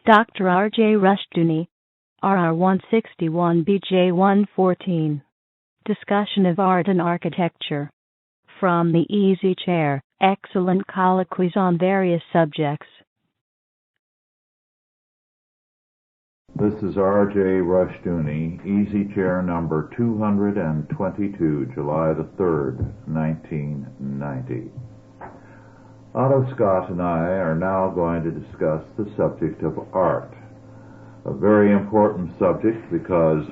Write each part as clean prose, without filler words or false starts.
Dr. R.J. Rushdoony, RR 161 BJ 114. Discussion of art and architecture. From the Easy Chair, excellent colloquies on various subjects. This is R.J. Rushdoony, Easy Chair number 222, July the 3rd, 1990. Otto Scott and I are now going to discuss the subject of art. A very important subject because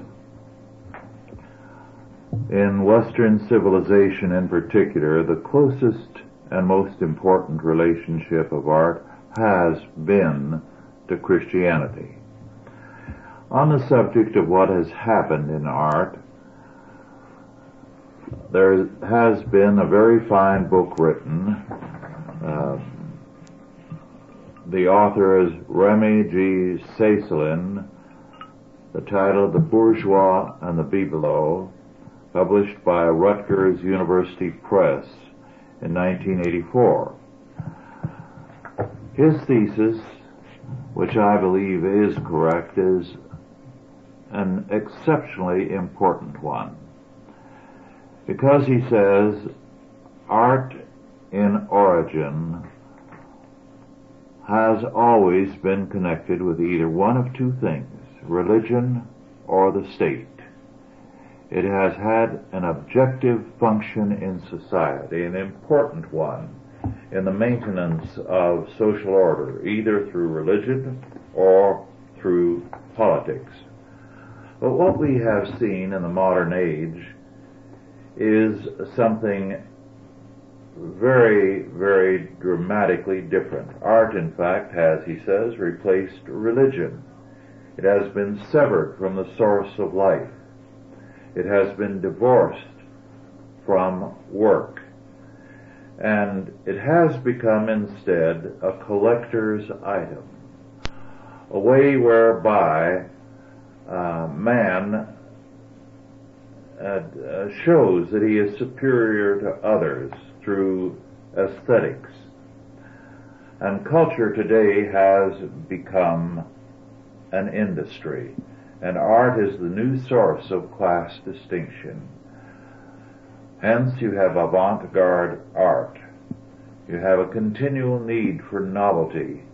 in Western civilization in particular, the closest and most important relationship of art has been to Christianity. On the subject of what has happened in art, there has been a very fine book written. The author is Remy G. Seyselin. The title, The Bourgeois and the Bibelot, published by Rutgers University Press in 1984. His thesis, which I believe is correct, is an exceptionally important one, because he says art in origin has always been connected with either one of two things, religion or the state. It has had an objective function in society, an important one in the maintenance of social order, either through religion or through politics. But what we have seen in the modern age is something very, very dramatically different. Art, in fact, has, he says, replaced religion. It has been severed from the source of life. It has been divorced from work. And it has become instead a collector's item, a way whereby man shows that he is superior to others through aesthetics. And culture today has become an industry, and art is the new source of class distinction. Hence you have avant-garde art. You have a continual need for novelty.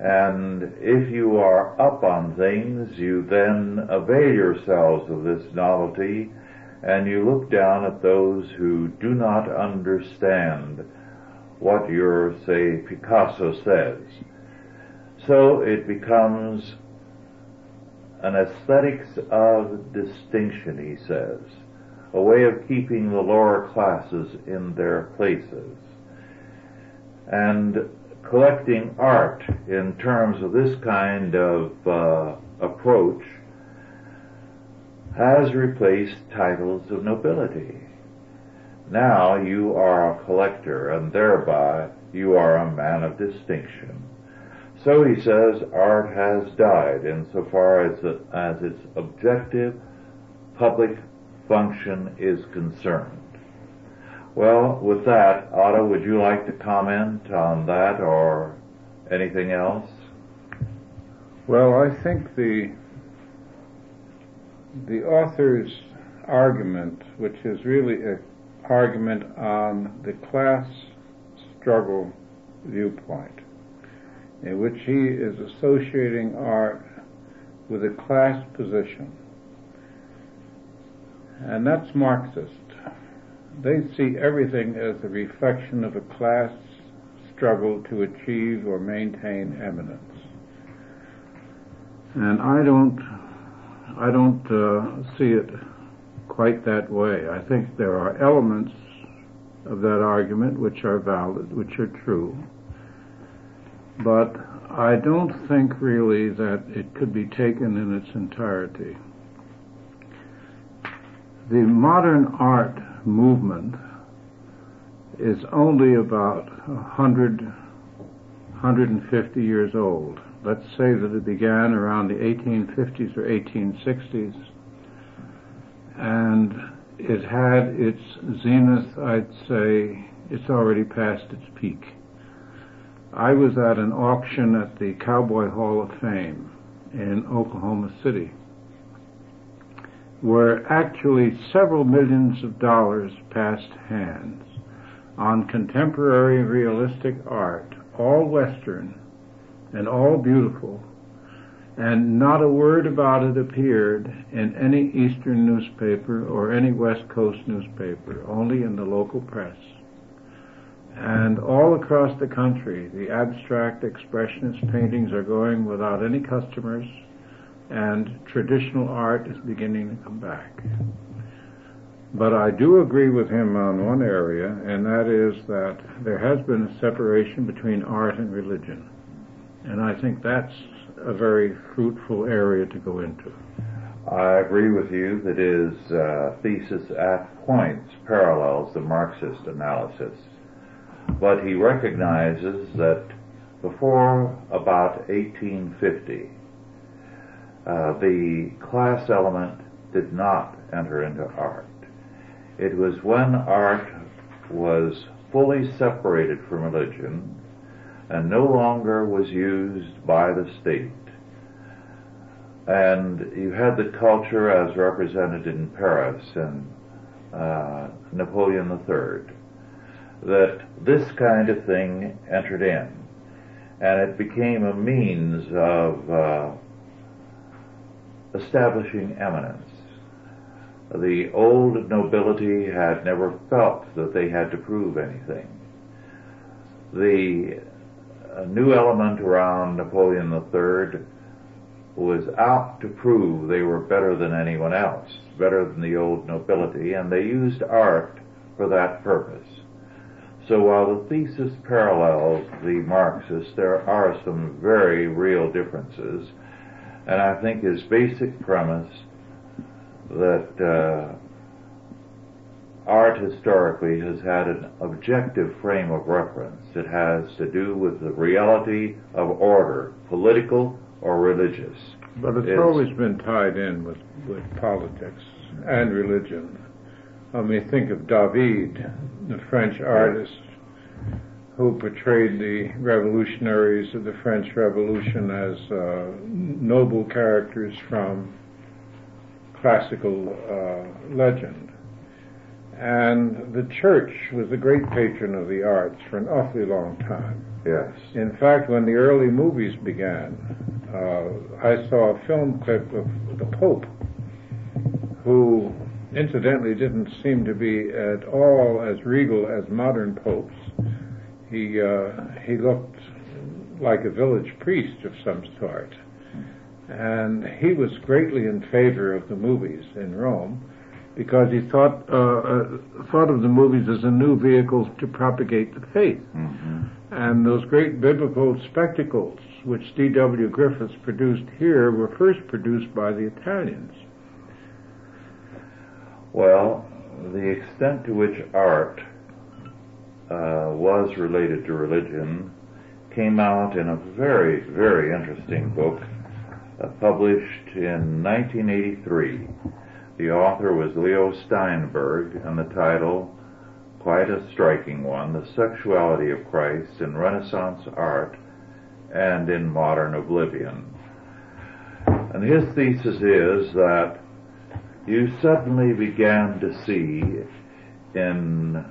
And if you are up on things, you then avail yourselves of this novelty, and you look down at those who do not understand what your, say, Picasso says. So it becomes an aesthetics of distinction, he says, a way of keeping the lower classes in their places. And collecting art in terms of this kind of approach has replaced titles of nobility. Now you are a collector, and thereby you are a man of distinction. So he says art has died insofar as its objective public function is concerned. Well, with that, Otto, would you like to comment on that or anything else? Well, I think the author's argument, which is really an argument on the class struggle viewpoint, in which he is associating art with a class position. And that's Marxist. They see everything as a reflection of a class struggle to achieve or maintain eminence. And I don't see it quite that way. I think there are elements of that argument which are valid, which are true, but I don't think really that it could be taken in its entirety. The modern art movement is only about 150 years old. Let's say that it began around the 1850s or 1860s, and it had its zenith, I'd say, it's already past its peak. I was at an auction at the Cowboy Hall of Fame in Oklahoma City, where actually several millions of dollars passed hands on contemporary realistic art, all Western and all beautiful, and not a word about it appeared in any Eastern newspaper or any West Coast newspaper, only in the local press. And all across the country, the abstract expressionist paintings are going without any customers, and traditional art is beginning to come back. But I do agree with him on one area, and that is that there has been a separation between art and religion. And I think that's a very fruitful area to go into. I agree with you that his thesis at points parallels the Marxist analysis. But he recognizes that before about 1850, the class element did not enter into art. It was when art was fully separated from religion and no longer was used by the state. And you had the culture as represented in Paris and Napoleon III, that this kind of thing entered in, and it became a means of establishing eminence. The old nobility had never felt that they had to prove anything. The new element around Napoleon III was out to prove they were better than anyone else, better than the old nobility, and they used art for that purpose. So while the thesis parallels the Marxists, there are some very real differences, and I think his basic premise that art historically has had an objective frame of reference. It has to do with the reality of order, political or religious. But it's always been tied in with politics and religion. I mean, think of David, the French artist who portrayed the revolutionaries of the French Revolution as noble characters from classical legend. And the church was a great patron of the arts for an awfully long time. Yes. In fact, when the early movies began, I saw a film clip of the Pope, who incidentally didn't seem to be at all as regal as modern popes. He looked like a village priest of some sort. And he was greatly in favor of the movies in Rome, because he thought of the movies as a new vehicle to propagate the faith. Mm-hmm. And those great biblical spectacles which D.W. Griffiths produced here were first produced by the Italians. Well, the extent to which art was related to religion came out in a very, very interesting book published in 1983. The author was Leo Steinberg, and the title, quite a striking one, The Sexuality of Christ in Renaissance Art and in Modern Oblivion. And his thesis is that you suddenly began to see in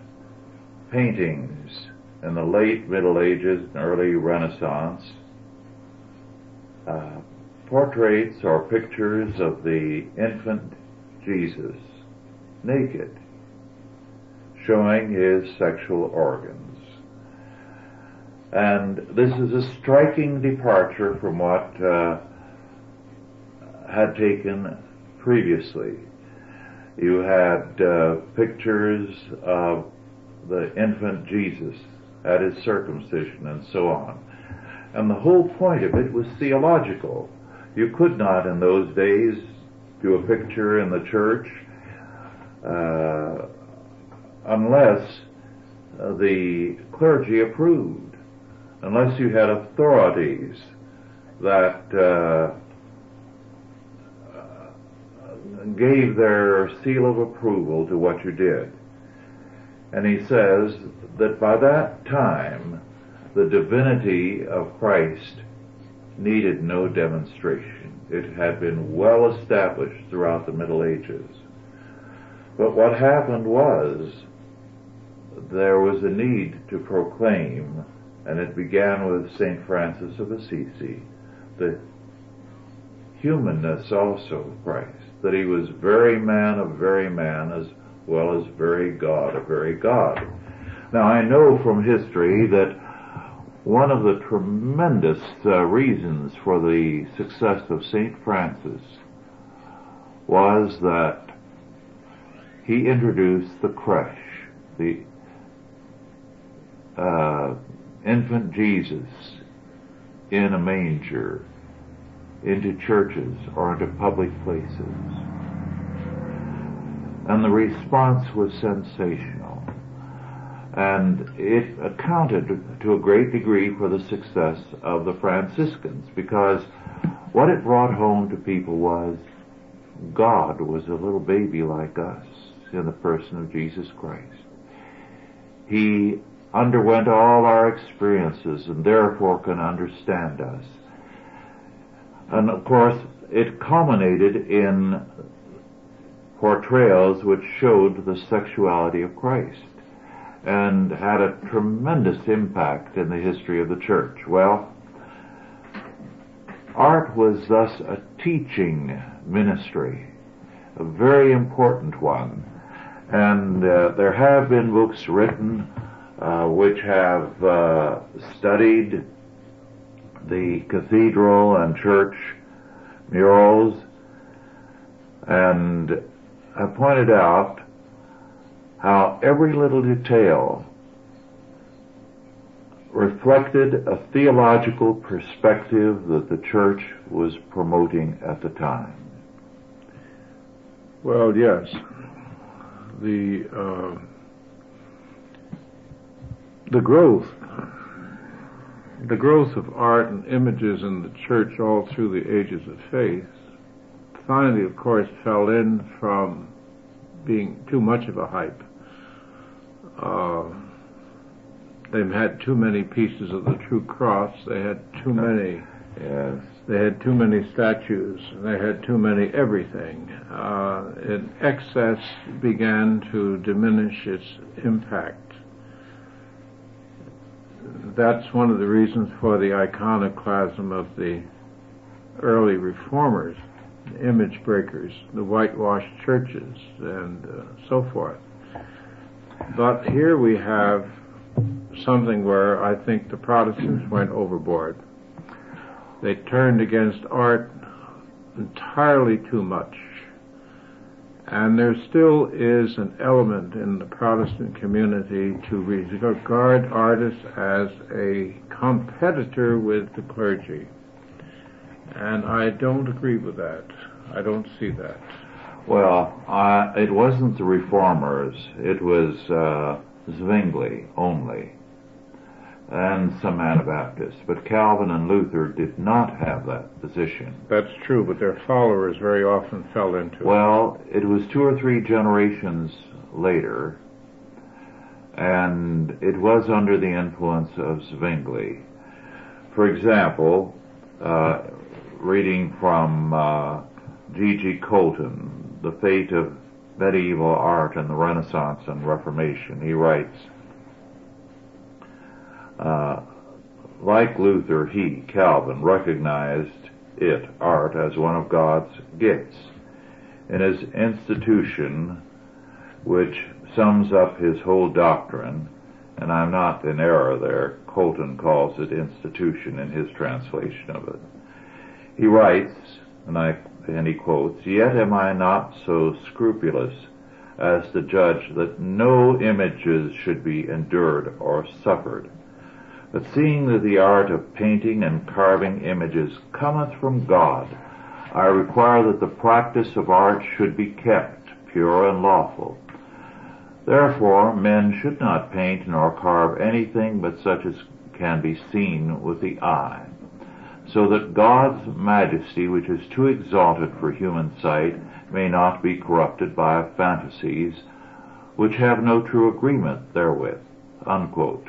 paintings in the late Middle Ages and early Renaissance portraits or pictures of the infant Jesus, naked, showing his sexual organs. And this is a striking departure from what had taken previously. You had pictures of the infant Jesus at his circumcision and so on. And the whole point of it was theological. You could not in those days do a picture in the church unless the clergy approved, unless you had authorities that gave their seal of approval to what you did. And he says that by that time the divinity of Christ needed no demonstration. It had been well established throughout the Middle Ages. But what happened was there was a need to proclaim, and it began with St. Francis of Assisi, the humanness also of Christ, that he was very man of very man as well as very God of very God. Now I know from history that one of the tremendous reasons for the success of St. Francis was that he introduced the creche, the infant Jesus in a manger, into churches or into public places. And the response was sensational. And it accounted to a great degree for the success of the Franciscans, because what it brought home to people was God was a little baby like us in the person of Jesus Christ. He underwent all our experiences and therefore can understand us. And of course, it culminated in portrayals which showed the sexuality of Christ and had a tremendous impact in the history of the church. Well, art was thus a teaching ministry, a very important one. And there have been books written which have studied the cathedral and church murals, and I pointed out how every little detail reflected a theological perspective that the church was promoting at the time. Well, yes. The growth of art and images in the church all through the ages of faith finally, of course, fell in from being too much of a hype. They had too many pieces of the true cross. They had too many. Yes. They had too many statues. They had too many everything. In excess began to diminish its impact. That's one of the reasons for the iconoclasm of the early reformers, the image breakers, the whitewashed churches, and so forth. But here we have something where I think the Protestants went overboard. They turned against art entirely too much. And there still is an element in the Protestant community to regard artists as a competitor with the clergy. And I don't agree with that. I don't see that. Well, it wasn't the reformers. It was Zwingli only, and some Anabaptists. But Calvin and Luther did not have that position. That's true, but their followers very often fell into it. Well, it was 2 or 3 generations later, and it was under the influence of Zwingli. For example, reading from G.G. Colton, The Fate of Medieval Art in the Renaissance and Reformation, he writes, like Luther, he, Calvin, recognized art, as one of God's gifts. In his institution, which sums up his whole doctrine, and I'm not in error there, Colton calls it institution in his translation of it. He writes, and he quotes, "Yet am I not so scrupulous as to judge that no images should be endured or suffered. But seeing that the art of painting and carving images cometh from God, I require that the practice of art should be kept pure and lawful. Therefore men should not paint nor carve anything but such as can be seen with the eye, so that God's majesty, which is too exalted for human sight, may not be corrupted by fantasies which have no true agreement therewith." Unquote.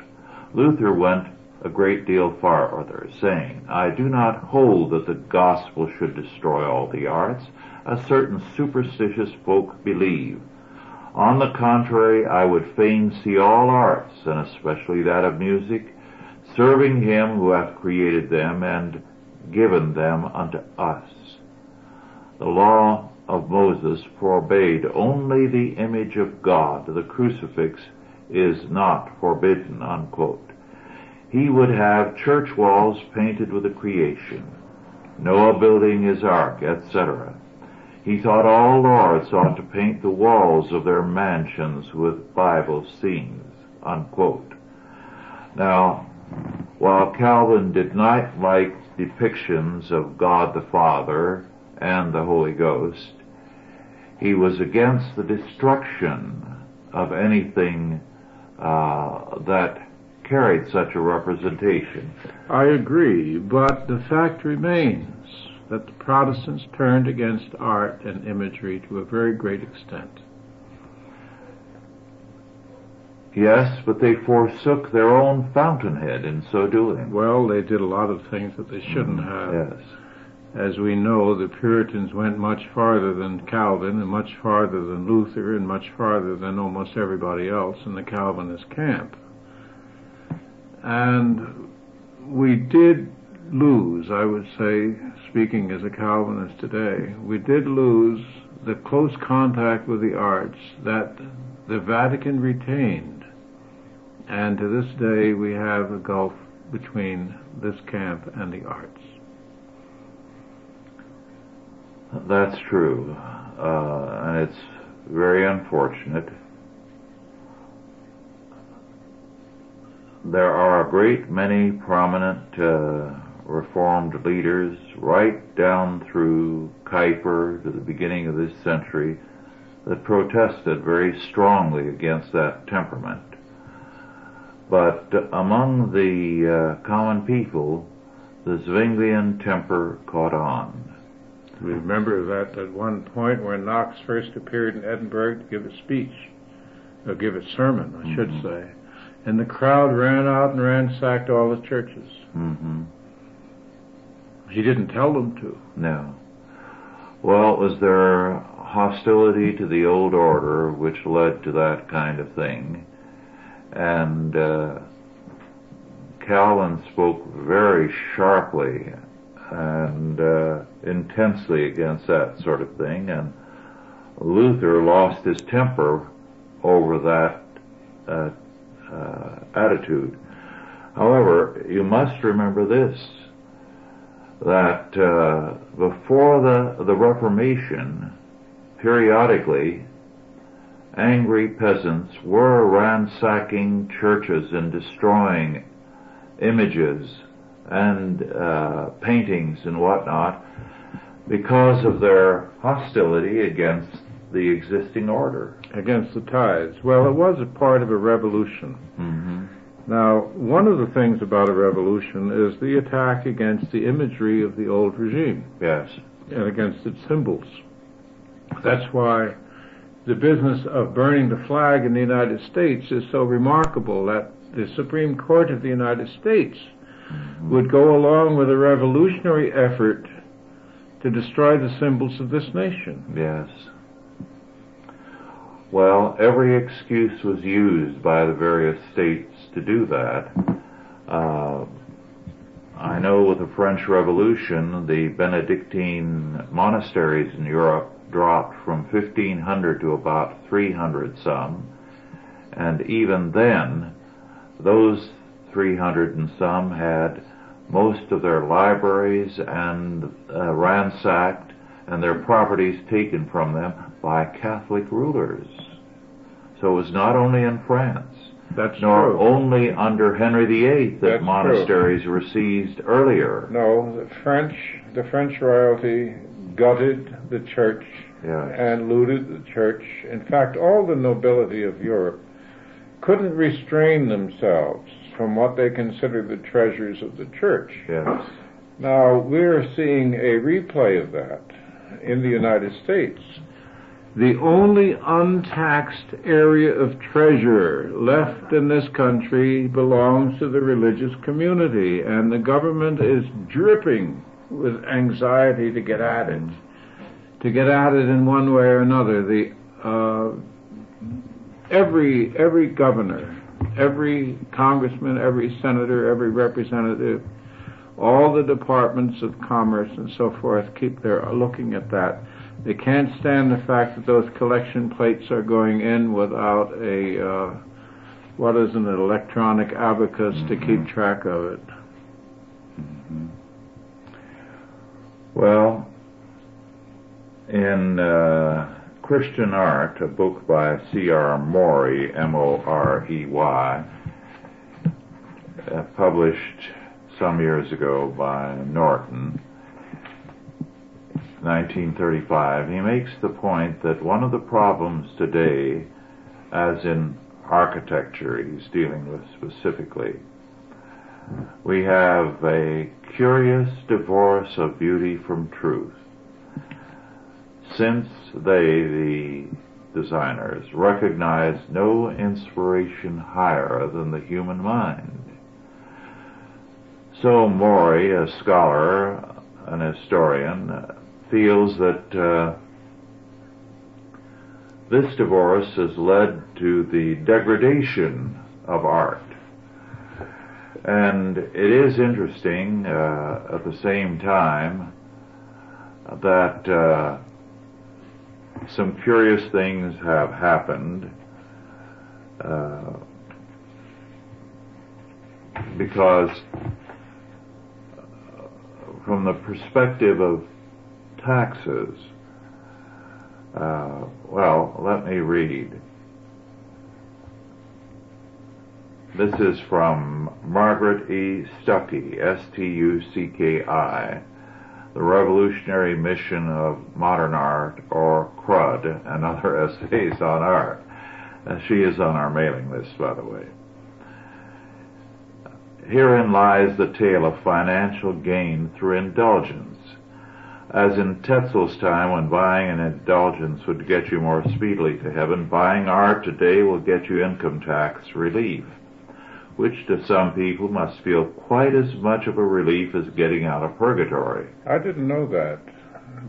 Luther went a great deal farther, saying, I do not hold that the gospel should destroy all the arts, as certain superstitious folk believe. On the contrary, I would fain see all arts, and especially that of music, serving him who hath created them and given them unto us. The law of Moses forbade only the image of God. The crucifix is not forbidden, unquote. He would have church walls painted with the creation, Noah building his ark, etc. He thought all lords ought to paint the walls of their mansions with Bible scenes, unquote. Now, while Calvin did not like depictions of God the Father and the Holy Ghost, he was against the destruction of anything that carried such a representation. I agree, but the fact remains that the Protestants turned against art and imagery to a very great extent. Yes, but they forsook their own fountainhead in so doing. Well, they did a lot of things that they shouldn't have. Yes. As we know, the Puritans went much farther than Calvin, and much farther than Luther, and much farther than almost everybody else in the Calvinist camp. And we did lose, I would say, speaking as a Calvinist today, we did lose the close contact with the arts that the Vatican retained. And to this day, we have a gulf between this camp and the arts. That's true, and it's very unfortunate. There are a great many prominent Reformed leaders right down through Kuyper to the beginning of this century that protested very strongly against that temperament. But among the common people, the Zwinglian temper caught on. We remember that at one point when Knox first appeared in Edinburgh to give a speech, or give a sermon, I should say, and the crowd ran out and ransacked all the churches. Mm-hmm. He didn't tell them to. No. Well, it was their hostility to the old order which led to that kind of thing. And Calvin spoke very sharply and intensely against that sort of thing, and Luther lost his temper over that attitude. However, you must remember this, that before the Reformation, periodically, angry peasants were ransacking churches and destroying images and paintings and whatnot because of their hostility against the existing order. Against the tithes. Well, it was a part of a revolution. Mm-hmm. Now, one of the things about a revolution is the attack against the imagery of the old regime. Yes. And against its symbols. That's why the business of burning the flag in the United States is so remarkable, that the Supreme Court of the United States would go along with a revolutionary effort to destroy the symbols of this nation. Yes. Well, every excuse was used by the various states to do that. I know with the French Revolution, the Benedictine monasteries in Europe dropped from 1,500 to about 300 some, and even then, those 300 and some had most of their libraries and ransacked and their properties taken from them by Catholic rulers. So it was not only in France, nor only under Henry VIII that monasteries were seized earlier. No, the French royalty gutted the church and looted the church. In fact, all the nobility of Europe couldn't restrain themselves from what they considered the treasures of the church. Yes. Now, we're seeing a replay of that in the United States. The only untaxed area of treasure left in this country belongs to the religious community, and the government is dripping with anxiety to get at it. To get at it in one way or another. Every governor, every congressman, every senator, every representative, all the departments of commerce and so forth they're looking at that. They can't stand the fact that those collection plates are going in without what is an electronic abacus to keep track of it. Mm-hmm. Well, in Christian Art, a book by C.R. Morey, M-O-R-E-Y, published some years ago by Norton, 1935, he makes the point that one of the problems today, as in architecture he's dealing with specifically, we have a curious divorce of beauty from truth. Since they, the designers, recognize no inspiration higher than the human mind. So Morey, a scholar, an historian, feels that this divorce has led to the degradation of art. And it is interesting at the same time that some curious things have happened because from the perspective of taxes, well, let me read. This is from Margaret E. Stuckey, S-T-U-C-K-I, The Revolutionary Mission of Modern Art, or CRUD, and other essays on art. She is on our mailing list, by the way. Herein lies the tale of financial gain through indulgence. As in Tetzel's time, when buying an indulgence would get you more speedily to heaven, buying art today will get you income tax relief, which to some people must feel quite as much of a relief as getting out of purgatory. I didn't know that.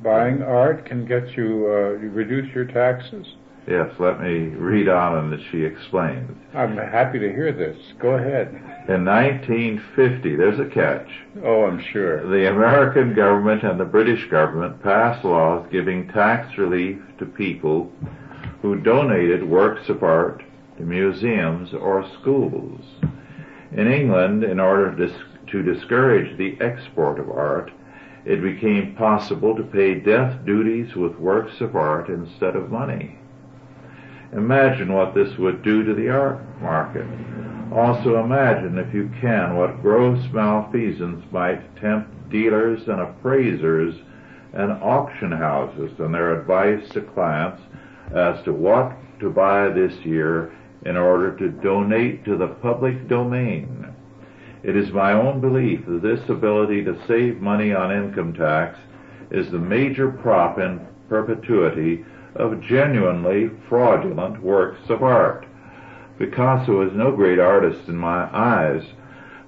Buying art can get you reduce your taxes? Yes, let me read on, and she explains. I'm happy to hear this. Go ahead. In 1950, there's a catch. Oh, I'm sure. The American government and the British government passed laws giving tax relief to people who donated works of art to museums or schools. In England, in order to discourage the export of art, it became possible to pay death duties with works of art instead of money. Imagine what this would do to the art market. Also imagine, if you can, what gross malfeasance might tempt dealers and appraisers and auction houses in their advice to clients as to what to buy this year in order to donate to the public domain. It is my own belief that this ability to save money on income tax is the major prop in perpetuity of genuinely fraudulent works of art. Picasso is no great artist in my eyes,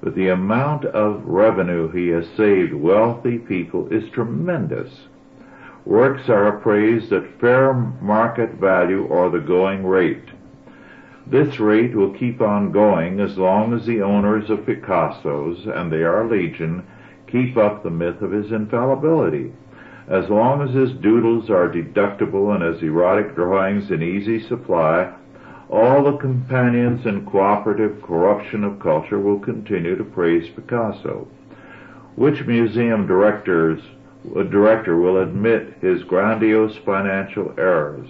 but the amount of revenue he has saved wealthy people is tremendous. Works are appraised at fair market value or the going rate. This rate will keep on going as long as the owners of Picassos, and they are legion, keep up the myth of his infallibility. As long as his doodles are deductible and his erotic drawings in easy supply, all the companions in cooperative corruption of culture will continue to praise Picasso. Which museum director will admit his grandiose financial errors?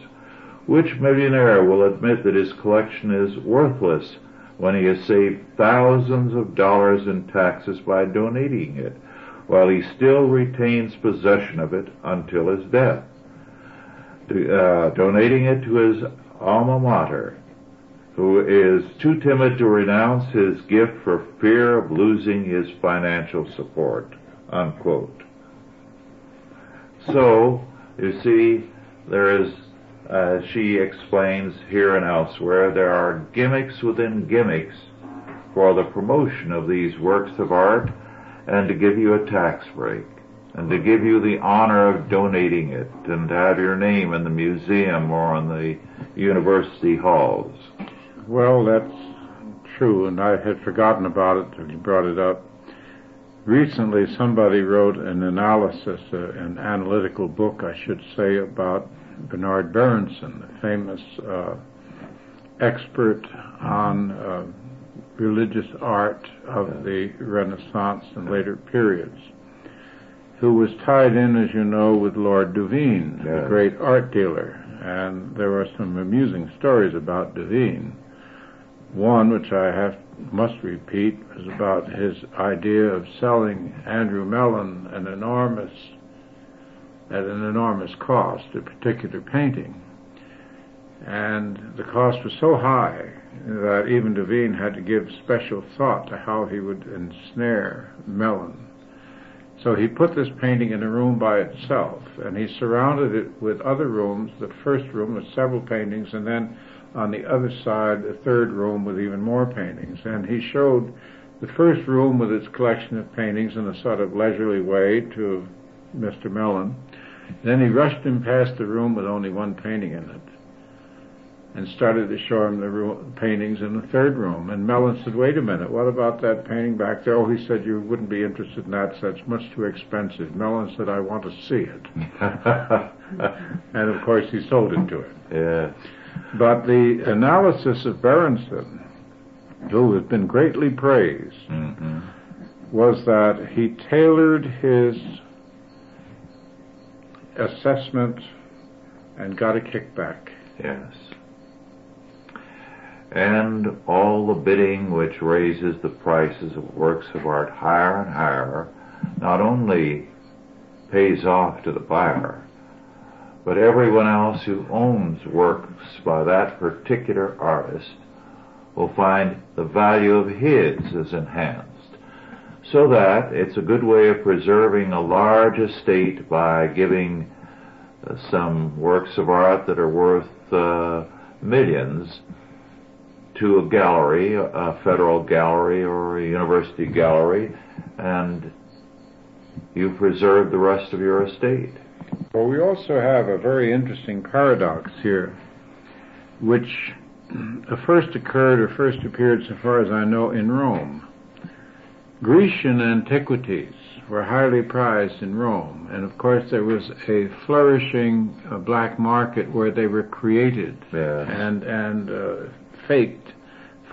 Which millionaire will admit that his collection is worthless when he has saved thousands of dollars in taxes by donating it, while he still retains possession of it until his death, donating it to his alma mater, who is too timid to renounce his gift for fear of losing his financial support, unquote. So, you see, there is she explains here and elsewhere, there are gimmicks within gimmicks for the promotion of these works of art and to give you a tax break and to give you the honor of donating it and to have your name in the museum or in the university halls. Well, that's true, and I had forgotten about it until you brought it up. Recently, somebody wrote an analysis, an analytical book, I should say, about Bernard Berenson, the famous expert on religious art of the Renaissance and later periods, who was tied in, as you know, with Lord Duveen, the great art dealer. And there were some amusing stories about Duveen. One, which I must repeat, was about his idea of selling Andrew Mellon at an enormous cost, a particular painting. And the cost was so high that even Duveen had to give special thought to how he would ensnare Mellon. So he put this painting in a room by itself, and he surrounded it with other rooms. The first room with several paintings, and then on the other side, the third room with even more paintings. And he showed the first room with its collection of paintings in a sort of leisurely way to Mr. Mellon. Then he rushed him past the room with only one painting in it and started to show him the paintings in the third room. And Mellon said, "Wait a minute, what about that painting back there?" "Oh," he said, "you wouldn't be interested in that, so it's much too expensive." Mellon said, "I want to see it." And of course he sold it to him. Yeah. But the analysis of Berenson, who has been greatly praised, was that he tailored his assessment and got a kickback. Yes. And all the bidding which raises the prices of works of art higher and higher not only pays off to the buyer, but everyone else who owns works by that particular artist will find the value of his is enhanced. So that it's a good way of preserving a large estate by giving some works of art that are worth millions to a gallery, a federal gallery or a university gallery, and you preserve the rest of your estate. Well, we also have a very interesting paradox here, which first appeared, so far as I know, in Rome. Grecian antiquities were highly prized in Rome, and of course there was a flourishing black market where they were created and faked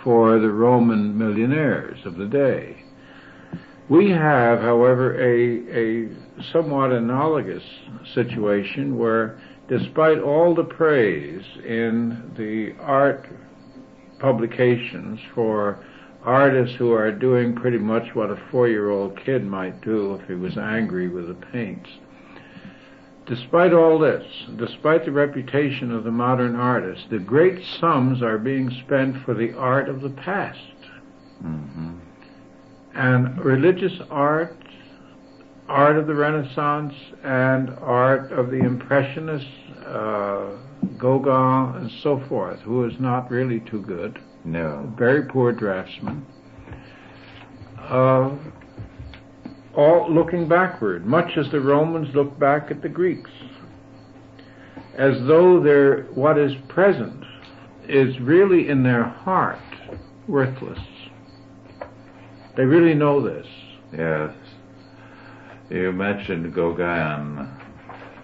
for the Roman millionaires of the day. We have, however, a somewhat analogous situation where, despite all the praise in the art publications for artists who are doing pretty much what a 4-year-old kid might do if he was angry with the paints, despite all this, despite the reputation of the modern artist, the great sums are being spent for the art of the past. And religious art, art of the Renaissance, and art of the Impressionists, Gauguin, and so forth, who is not really too good. No. Very poor draftsman. All looking backward, much as the Romans looked back at the Greeks, as though what is present is really in their heart worthless. They really know this. Yes. You mentioned Gauguin,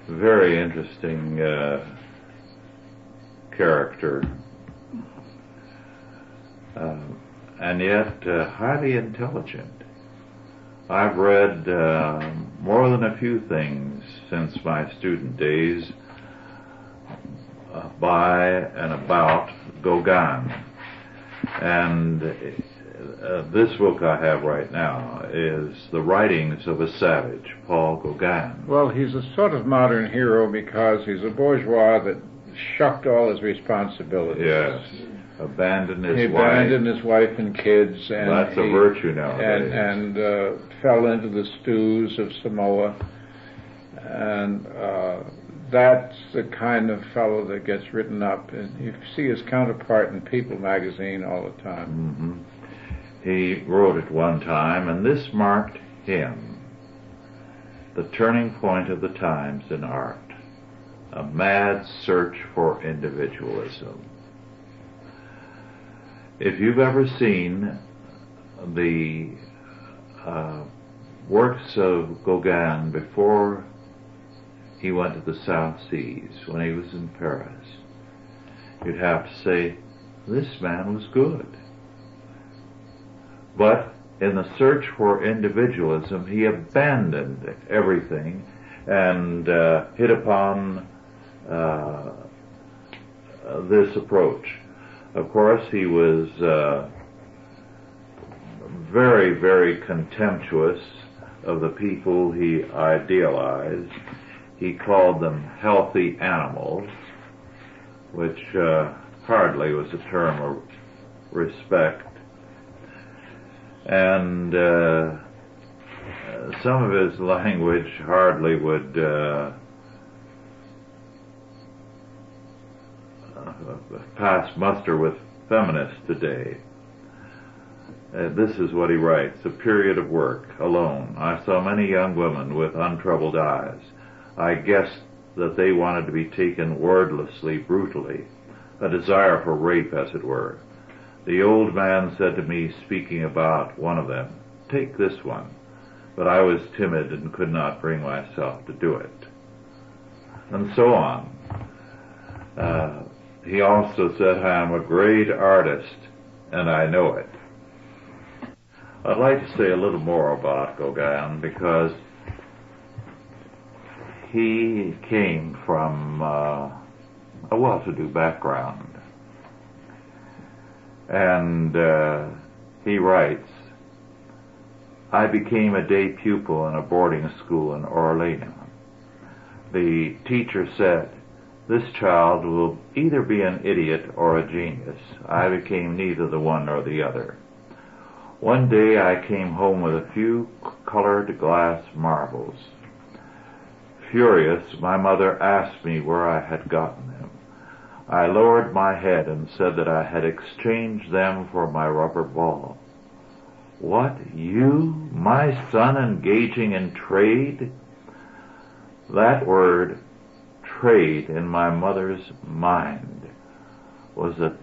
very interesting character, and yet highly intelligent. I've read more than a few things since my student days by and about Gauguin. And this book I have right now is The Writings of a Savage, Paul Gauguin. Well, he's a sort of modern hero because he's a bourgeois that shucked all his responsibilities. Yes. Abandoned his wife. He abandoned his wife and kids. And that's a virtue nowadays. And fell into the stews of Samoa and that's the kind of fellow that gets written up, and you see his counterpart in People magazine all the time. He wrote at one time, and this marked him, the turning point of the times in art, a mad search for individualism. If you've ever seen the works of Gauguin before he went to the South Seas, when he was in Paris, you'd have to say, this man was good. But in the search for individualism, he abandoned everything and hit upon this approach. Of course, he was very, very contemptuous of the people he idealized. He called them healthy animals, which hardly was a term of respect. And some of his language hardly would pass muster with feminists today. This is what he writes: a period of work, alone. I saw many young women with untroubled eyes. I guessed that they wanted to be taken wordlessly, brutally, a desire for rape, as it were. The old man said to me, speaking about one of them, take this one, but I was timid and could not bring myself to do it. And so on. He also said, I am a great artist, and I know it. I'd like to say a little more about Gauguin, because he came from a well-to-do background. And he writes, I became a day pupil in a boarding school in Orleans. The teacher said, this child will either be an idiot or a genius. I became neither the one nor the other. One day I came home with a few colored glass marbles. Furious, my mother asked me where I had gotten them. I lowered my head and said that I had exchanged them for my rubber ball. What, you, my son, engaging in trade? That word, trade, in my mother's mind was a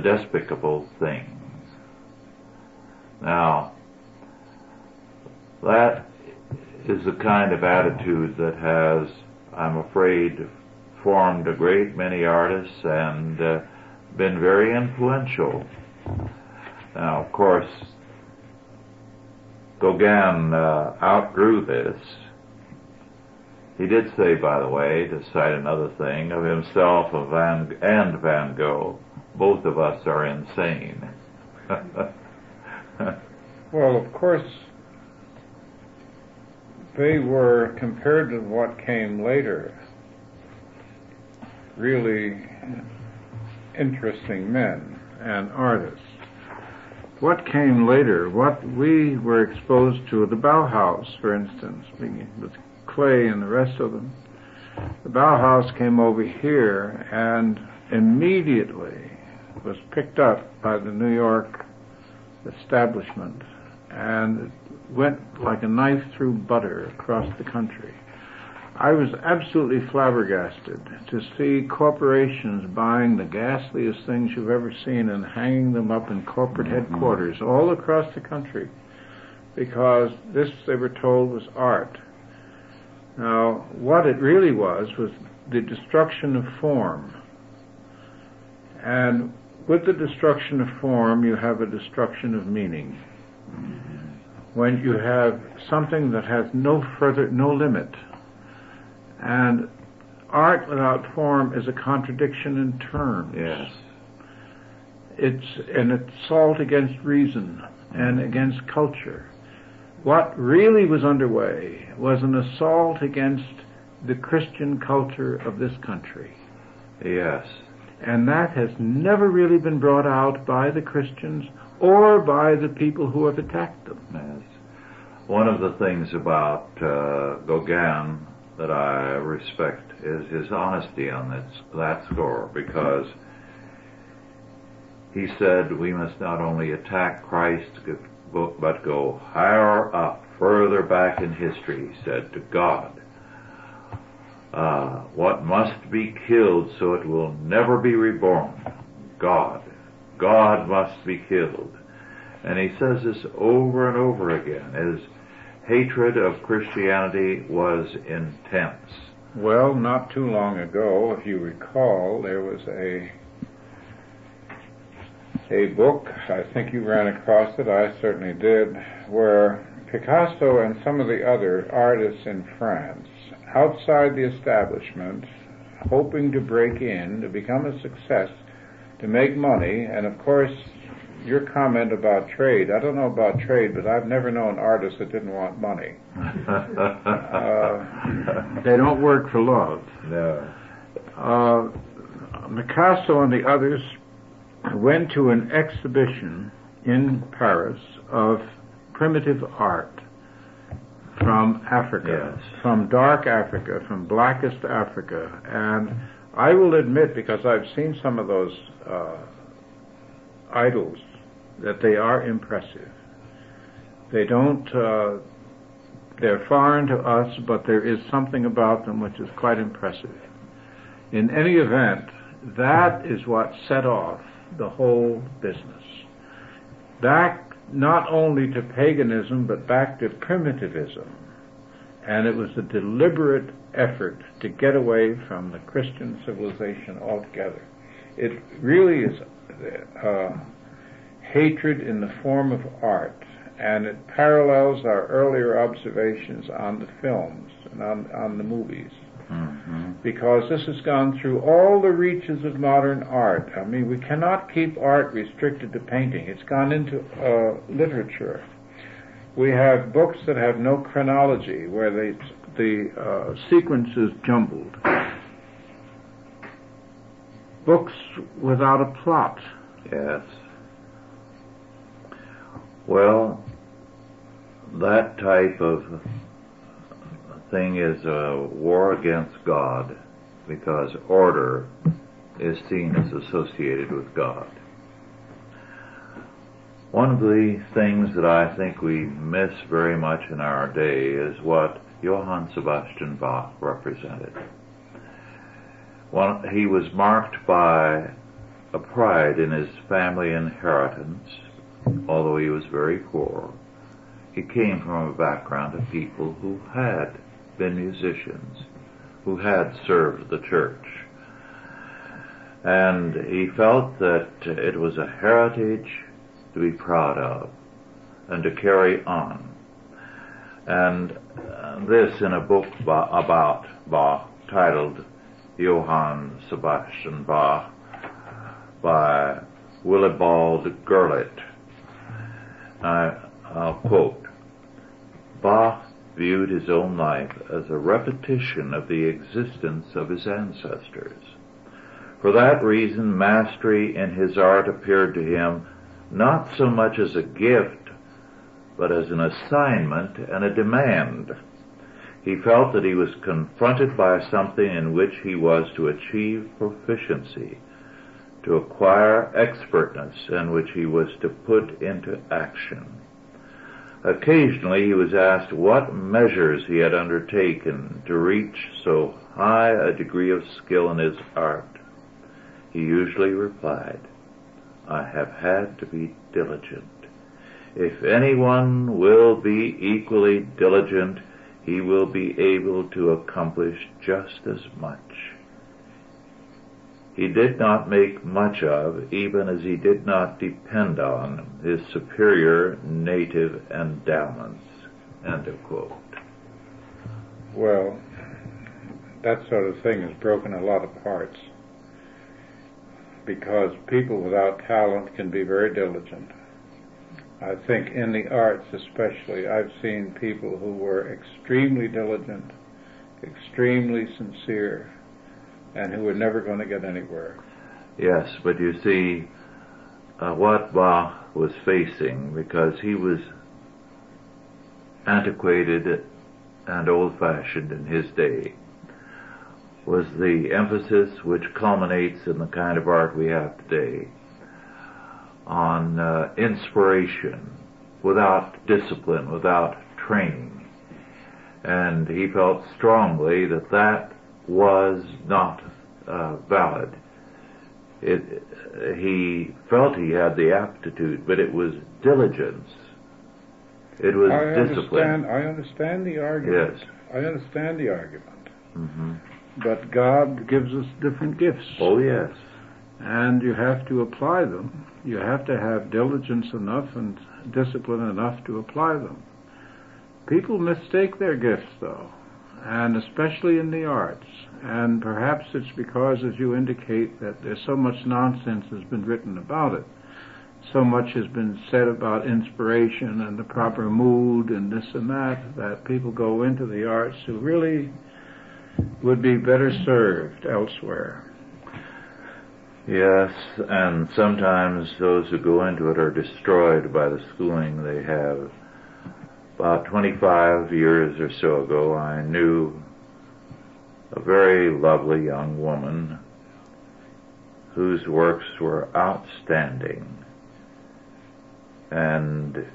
despicable thing. Now, that is the kind of attitude that has, I'm afraid, formed a great many artists and been very influential. Now, of course, Gauguin outgrew this. He did say, by the way, to cite another thing, of himself and Van Gogh, both of us are insane. Well, of course, they were, compared to what came later, really interesting men and artists. What came later, what we were exposed to, the Bauhaus, for instance, with Klee and the rest of them, the Bauhaus came over here and immediately was picked up by the New York establishment and went like a knife through butter across the country. I was absolutely flabbergasted to see corporations buying the ghastliest things you've ever seen and hanging them up in corporate headquarters all across the country, because this, they were told, was art. Now, what it really was the destruction of form. And with the destruction of form, you have a destruction of meaning. When you have something that has no limit. And art without form is a contradiction in terms. Yes. It's an assault against reason and against culture. What really was underway was an assault against the Christian culture of this country. Yes. And that has never really been brought out by the Christians or by the people who have attacked them. Yes. One of the things about Gauguin that I respect is his honesty on that score, because he said we must not only attack Christ, but go higher up, further back in history, he said, to God. What must be killed so it will never be reborn? God. God must be killed. And he says this over and over again. His hatred of Christianity was intense. Well, not too long ago, if you recall, there was a book, I think you ran across it, I certainly did, where Picasso and some of the other artists in France, outside the establishment, hoping to break in, to become a success, to make money, and of course, your comment about trade, I don't know about trade, but I've never known artists that didn't want money. They don't work for love. No. Picasso and the others went to an exhibition in Paris of primitive art from Africa, yes, from dark Africa, from blackest Africa. And I will admit, because I've seen some of those idols, that they are impressive. They don't, they're foreign to us, but there is something about them which is quite impressive. In any event, that is what set off the whole business. Back not only to paganism, but back to primitivism. And it was a deliberate effort to get away from the Christian civilization altogether. It really is hatred in the form of art, and it parallels our earlier observations on the films and on the movies. Mm-hmm. Because this has gone through all the reaches of modern art. I mean, we cannot keep art restricted to painting. It's gone into literature. We have books that have no chronology, where the sequence is jumbled. Books without a plot. Yes. Well, that type of thing is a war against God, because order is seen as associated with God. One of the things that I think we miss very much in our day is what Johann Sebastian Bach represented. He was marked by a pride in his family inheritance, although he was very poor. He came from a background of people who had been musicians, who had served the church. And he felt that it was a heritage to be proud of and to carry on. And this in a book about Bach titled Johann Sebastian Bach by Willibald Gurlitt. I'll quote, Bach viewed his own life as a repetition of the existence of his ancestors. For that reason, mastery in his art appeared to him not so much as a gift, but as an assignment and a demand. He felt that he was confronted by something in which he was to achieve proficiency, to acquire expertness, and which he was to put into action. Occasionally he was asked what measures he had undertaken to reach so high a degree of skill in his art. He usually replied, I have had to be diligent. If anyone will be equally diligent, he will be able to accomplish just as much. He did not make much of, even as he did not depend on, his superior native endowments. End of quote. Well, that sort of thing has broken a lot of hearts, because people without talent can be very diligent. I think in the arts especially, I've seen people who were extremely diligent, extremely sincere, and who were never going to get anywhere. Yes, but you see, what Bach was facing, because he was antiquated and old-fashioned in his day was the emphasis, which culminates in the kind of art we have today, on inspiration without discipline, without training. And he felt strongly that that was not valid. He felt he had the aptitude, but it was diligence. It was discipline. I understand the argument. Yes. I understand the argument. Mm-hmm. But God gives us different gifts. Oh, yes. And you have to apply them. You have to have diligence enough and discipline enough to apply them. People mistake their gifts, though, and especially in the arts. And perhaps it's because, as you indicate, that there's so much nonsense has been written about it. So much has been said about inspiration and the proper mood and this and that people go into the arts who really would be better served elsewhere. Yes, and sometimes those who go into it are destroyed by the schooling they have. About 25 years or so ago, I knew a very lovely young woman whose works were outstanding. And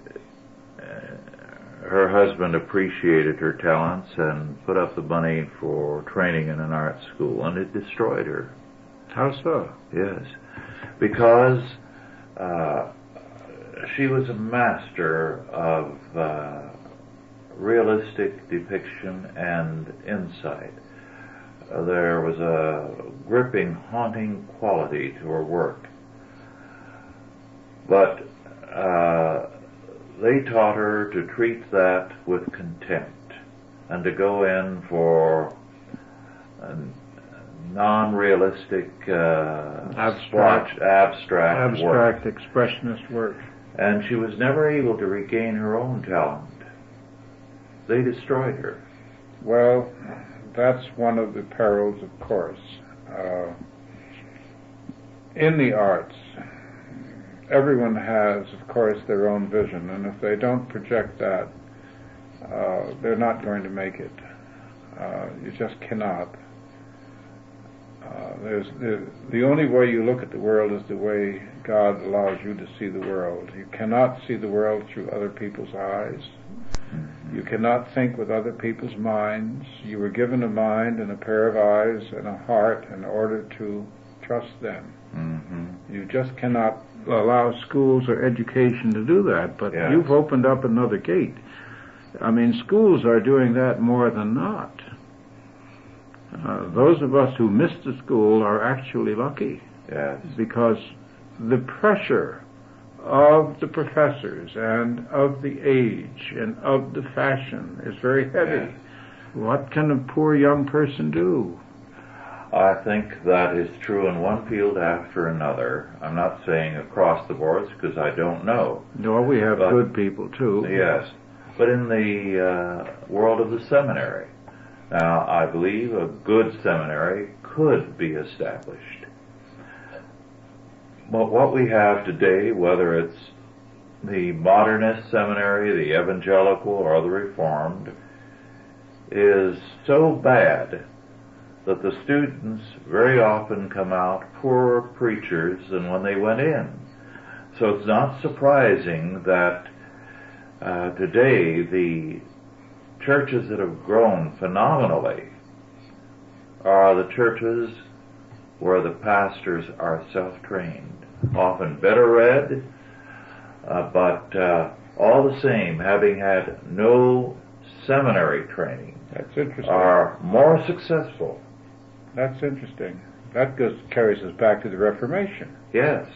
her husband appreciated her talents and put up the money for training in an art school, and it destroyed her. How so? Yes, because she was a master of realistic depiction and insight. There was a gripping, haunting quality to her work. But they taught her to treat that with contempt and to go in for non-realistic, abstract work. Expressionist work. And she was never able to regain her own talent. They destroyed her. Well, that's one of the perils, of course. In the arts, everyone has, of course, their own vision, and if they don't project that, they're not going to make it. You just cannot. The only way you look at the world is the way God allows you to see the world. You cannot see the world through other people's eyes. You cannot think with other people's minds. You were given a mind and a pair of eyes and a heart in order to trust them. Mm-hmm. You just cannot allow schools or education to do that, but yes. You've opened up another gate. I mean, schools are doing that more than not. Those of us who missed the school are actually lucky. Yes. Because the pressure of the professors and of the age and of the fashion is very heavy. Yes. What can a poor young person do? I think that is true in one field after another. I'm not saying across the boards because I don't know. No, we have good people too. Yes. But in the world of the seminary, now I believe a good seminary could be established. But what we have today, whether it's the modernist seminary, the evangelical, or the reformed, is so bad that the students very often come out poorer preachers than when they went in. So it's not surprising that today the churches that have grown phenomenally are the churches where the pastors are self-trained, often better read, but all the same, having had no seminary training, that's interesting, are more successful. That's interesting. That carries us back to the Reformation. Yes.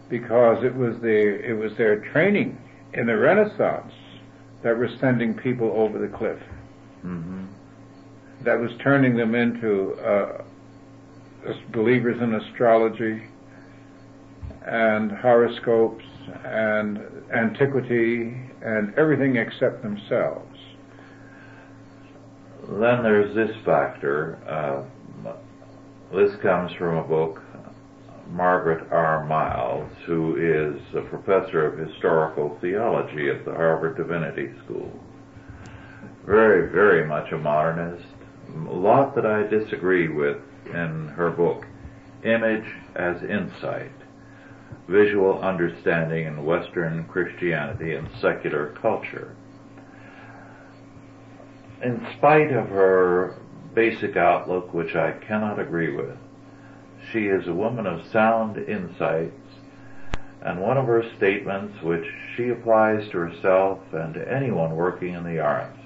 Because it was their training in the Renaissance that was sending people over the cliff. Mm-hmm. That was turning them into believers in astrology and horoscopes and antiquity and everything except themselves. Then there's this factor. This comes from a book, Margaret R. Miles, who is a professor of historical theology at the Harvard Divinity School. very, very much a modernist. A lot that I disagree with in her book. Image as Insight, Visual Understanding in Western Christianity and Secular Culture. In spite of her basic outlook, which I cannot agree with, she is a woman of sound insights, and one of her statements, which she applies to herself and to anyone working in the arts,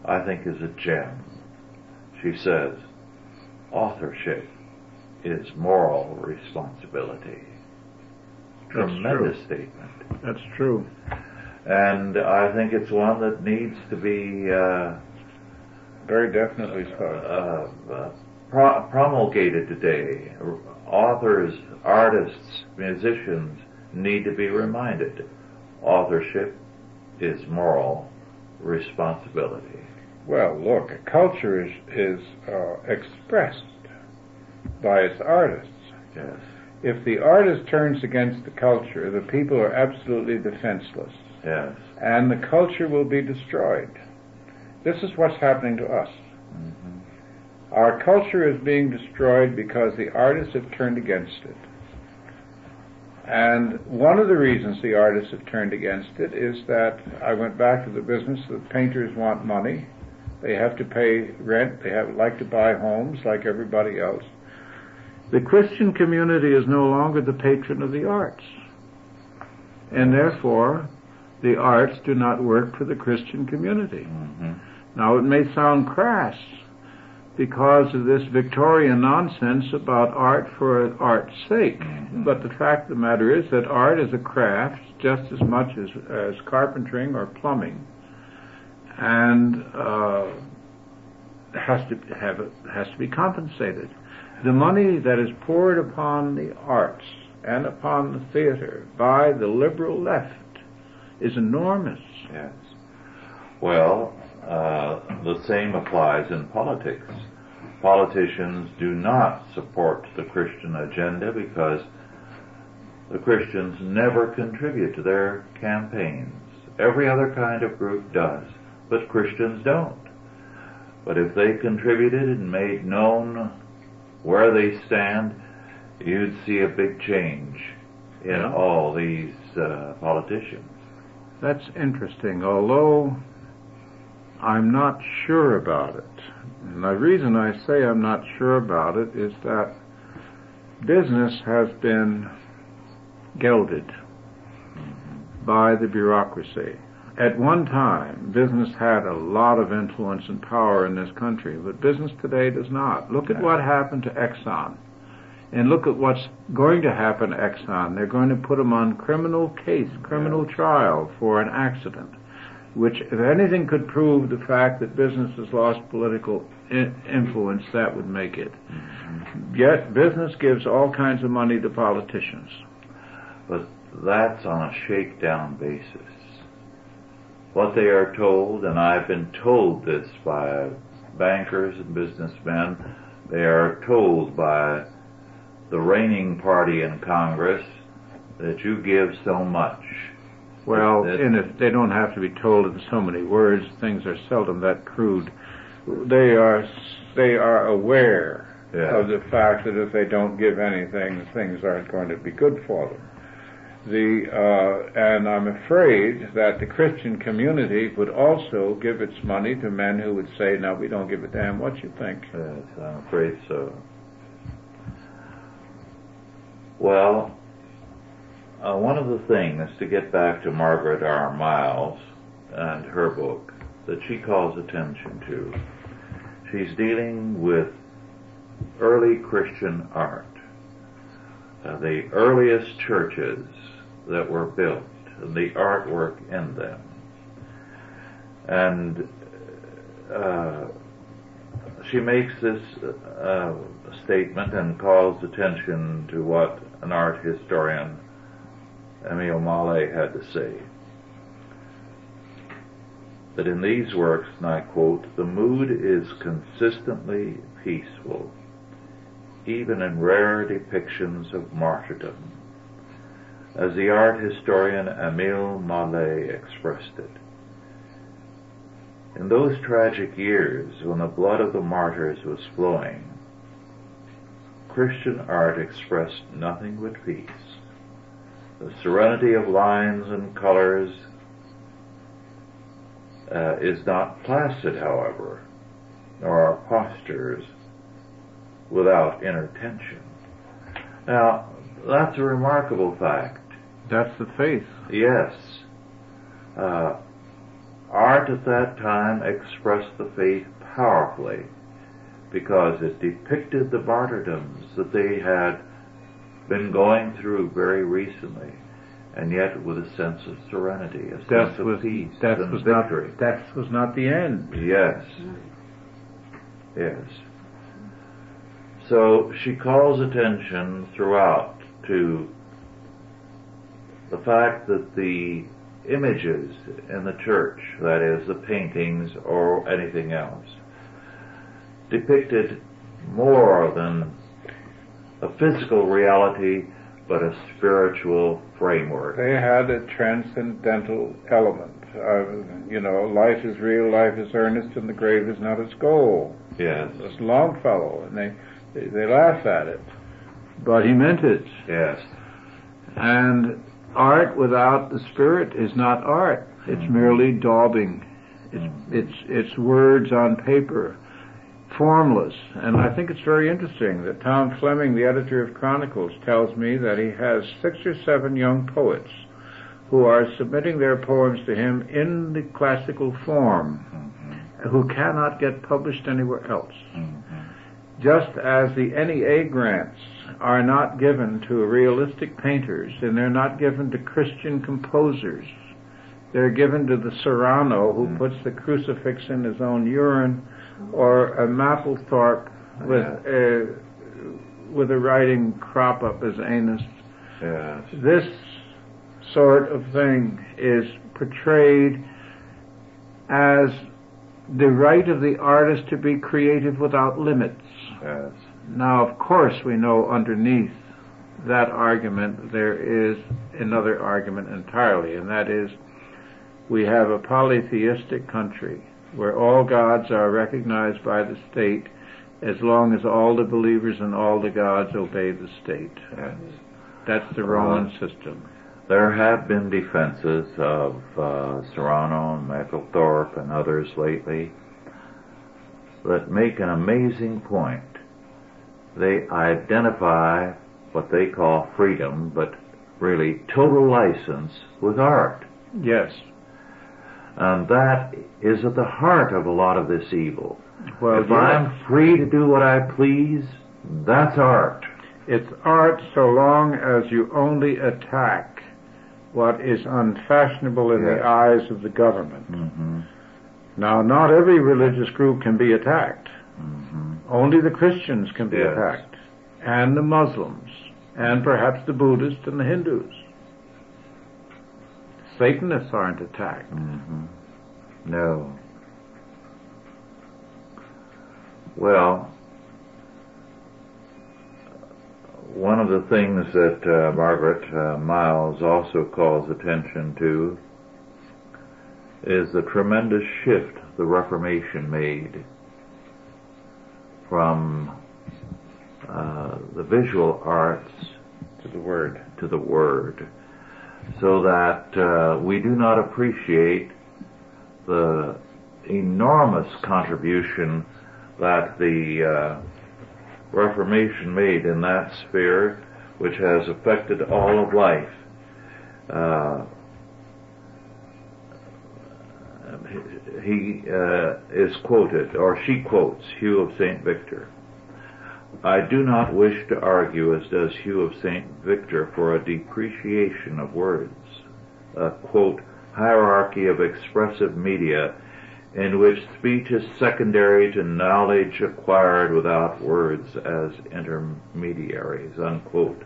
I think is a gem. She says, authorship is moral responsibility. Tremendous statement. That's true. And I think it's one that needs to be very definitely so. Promulgated today. Authors, artists, musicians need to be reminded. Authorship is moral responsibility. Well, look, a culture is expressed by its artists. Yes. If the artist turns against the culture, the people are absolutely defenseless. Yes. And the culture will be destroyed. This is what's happening to us. Mm-hmm. Our culture is being destroyed because the artists have turned against it. And one of the reasons the artists have turned against it is that, I went back to the business, that painters want money. They have to pay rent. They like to buy homes like everybody else. The Christian community is no longer the patron of the arts. And therefore, the arts do not work for the Christian community. Mm-hmm. Now, it may sound crass because of this Victorian nonsense about art for art's sake. Mm-hmm. But the fact of the matter is that art is a craft just as much as carpentering or plumbing, and has to be compensated. The money that is poured upon the arts and upon the theater by the liberal left is enormous. Yes. Well, the same applies in politics. Politicians do not support the Christian agenda because the Christians never contribute to their campaigns. Every other kind of group does, but Christians don't. But if they contributed and made known where they stand, you'd see a big change in all these politicians. That's interesting, although I'm not sure about it. And the reason I say I'm not sure about it is that business has been gelded by the bureaucracy. At one time, business had a lot of influence and power in this country, but business today does not. Look at what happened to Exxon, and look at what's going to happen to Exxon. They're going to put them on criminal trial for an accident, which, if anything could prove the fact that business has lost political influence, that would make it. Mm-hmm. Yet, business gives all kinds of money to politicians. But that's on a shakedown basis. What they are told, and I've been told this by bankers and businessmen, they are told by the reigning party in Congress that you give so much. Well, and if they don't have to be told in so many words, things are seldom that crude. They are aware of the fact that if they don't give anything, things aren't going to be good for them. And I'm afraid that the Christian community would also give its money to men who would say, "No, we don't give a damn what you think." Yes, I'm afraid so. Well, one of the things, to get back to Margaret R. Miles and her book, that she calls attention to, she's dealing with early Christian art, the earliest churches that were built, and the artwork in them. And she makes this statement and calls attention to what an art historian, Emile Mallet, had to say. That in these works, and I quote, "The mood is consistently peaceful, even in rare depictions of martyrdom," as the art historian Emile Mallet expressed it. In those tragic years when the blood of the martyrs was flowing, Christian art expressed nothing but peace. The serenity of lines and colors is not placid, however, nor are postures without inner tension. Now, that's a remarkable fact. That's the faith. Yes. Art at that time expressed the faith powerfully because it depicted the martyrdoms that they had been going through very recently, and yet with a sense of serenity, a sense of peace and victory. That was not the end. Yes. Yes. So she calls attention throughout to the fact that the images in the church, that is, the paintings or anything else, depicted more than a physical reality, but a spiritual framework. They had a transcendental element. Life is real, life is earnest, and the grave is not its goal. Yes. It's Longfellow, and they laugh at it, but he meant it. Yes. And art without the spirit is not art. It's merely daubing. It's words on paper, formless. And I think it's very interesting that Tom Fleming, the editor of Chronicles, tells me that he has 6 or 7 young poets who are submitting their poems to him in the classical form, who cannot get published anywhere else. Just as the NEA grants are not given to realistic painters, and they're not given to Christian composers. They're given to the Serrano who puts the crucifix in his own urine, or a Mapplethorpe with a writing crop up his anus. Yes. This sort of thing is portrayed as the right of the artist to be creative without limits. Yes. Now, of course, we know underneath that argument there is another argument entirely, and that is we have a polytheistic country where all gods are recognized by the state as long as all the believers in all the gods obey the state. Yes. That's the Roman system. There have been defenses of Serrano and Mapplethorpe and others lately that make an amazing point. They identify what they call freedom, but really total license with art. Yes. And that is at the heart of a lot of this evil. Well, if I'm free to do what I please, that's art. It's art so long as you only attack what is unfashionable in the eyes of the government. Now, not every religious group can be attacked. Only the Christians can be attacked, and the Muslims, and perhaps the Buddhists and the Hindus. Satanists aren't attacked. No. Well, one of the things that Margaret Miles also calls attention to is the tremendous shift the Reformation made from the visual arts To the Word. to the Word, so that we do not appreciate the enormous contribution that the Reformation made in that sphere, which has affected all of life. He is quoted, or she quotes, Hugh of St. Victor. I do not wish to argue, as does Hugh of St. Victor, for a depreciation of words, a, quote, hierarchy of expressive media in which speech is secondary to knowledge acquired without words as intermediaries, unquote.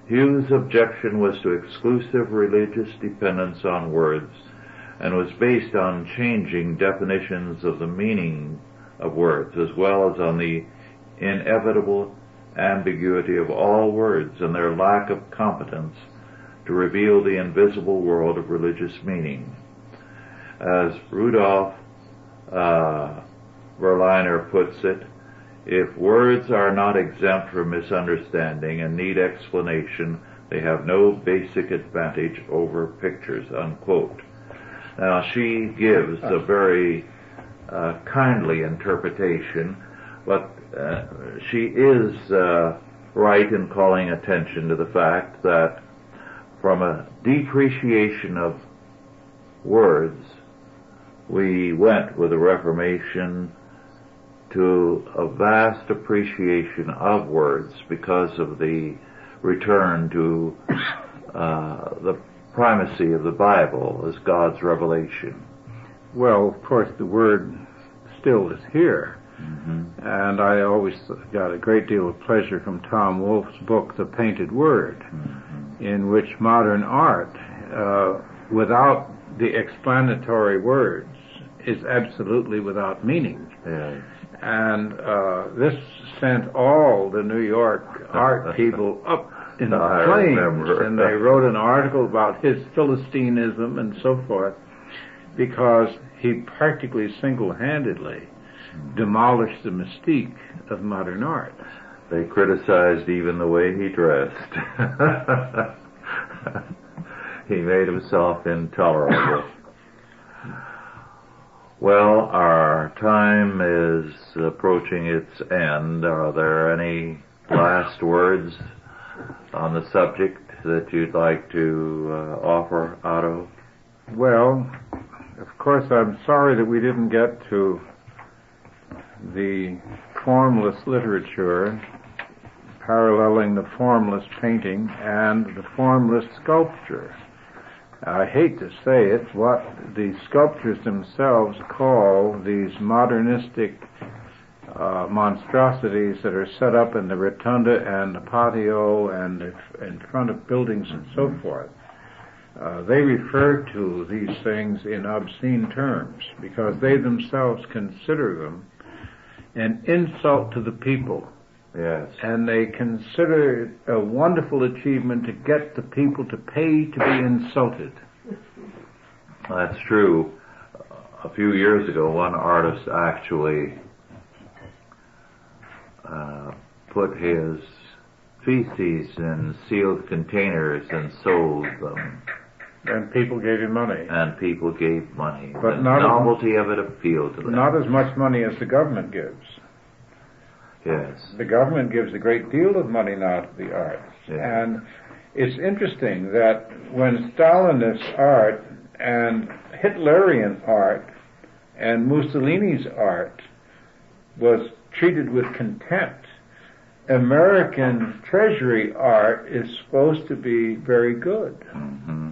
Hugh's objection was to exclusive religious dependence on words and was based on changing definitions of the meaning of words, as well as on the inevitable ambiguity of all words and their lack of competence to reveal the invisible world of religious meaning. As Rudolf Berliner puts it, if words are not exempt from misunderstanding and need explanation, they have no basic advantage over pictures, unquote. Now, she gives a very kindly interpretation, but she is right in calling attention to the fact that from a depreciation of words, we went with the Reformation to a vast appreciation of words because of the return to the primacy of the Bible as God's revelation. Well, of course, the Word still is here. Mm-hmm. And I always got a great deal of pleasure from Tom Wolfe's book, The Painted Word, Mm-hmm. in which modern art, without the explanatory words, is absolutely without meaning. Yes. And this sent all the New York art people up in flames, and they wrote an article about his Philistinism and so forth, because he practically single-handedly demolished the mystique of modern art. They criticized even the way he dressed. He made himself intolerable. Well, our time is approaching its end. Are there any last words on the subject that you'd like to offer, Otto? Well, of course, I'm sorry that we didn't get to the formless literature paralleling the formless painting and the formless sculpture. I hate to say it, what the sculptors themselves call these modernistic monstrosities that are set up in the rotunda and the patio and in front of buildings and so forth. They refer to these things in obscene terms because they themselves consider them an insult to the people. Yes. And they consider it a wonderful achievement to get the people to pay to be insulted. That's true. A few years ago, one artist actually put his feces in sealed containers and sold them. And people gave him money. And people gave money. But the not novelty of it appealed to them. Not as much money as the government gives. Yes. The government gives a great deal of money now to the arts. Yes. And it's interesting that when Stalinist art and Hitlerian art and Mussolini's art was treated with contempt, American treasury art is supposed to be very good. Mm-hmm.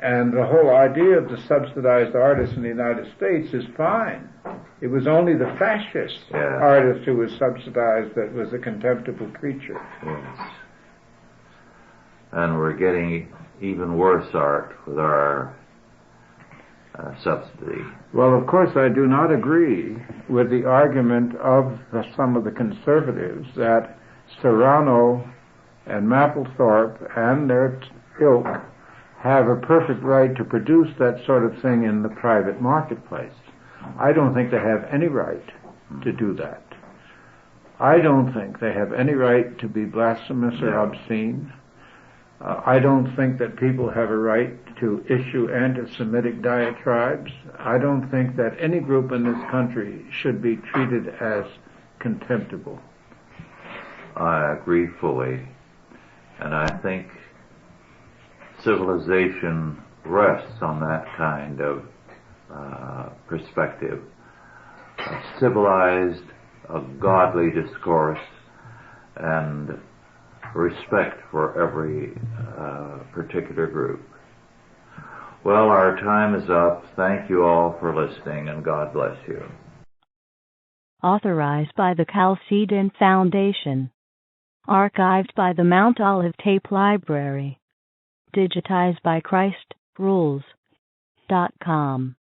And the whole idea of the subsidized artist in the United States is fine. It was only the fascist artist who was subsidized that was a contemptible creature. Yes. And we're getting even worse art with our subsidy. Well, of course, I do not agree with the argument of some of the conservatives that Serrano and Mapplethorpe and their ilk have a perfect right to produce that sort of thing in the private marketplace. I don't think they have any right to do that. I don't think they have any right to be blasphemous or obscene. I don't think that people have a right to issue anti-Semitic diatribes. I don't think that any group in this country should be treated as contemptible. I agree fully. And I think civilization rests on that kind of perspective. A civilized, a godly discourse, and respect for every particular group. Well, our time is up. Thank you all for listening, and God bless you. Authorized by the Chalcedon Foundation. Archived by the Mount Olive Tape Library. Digitized by ChristRules.com.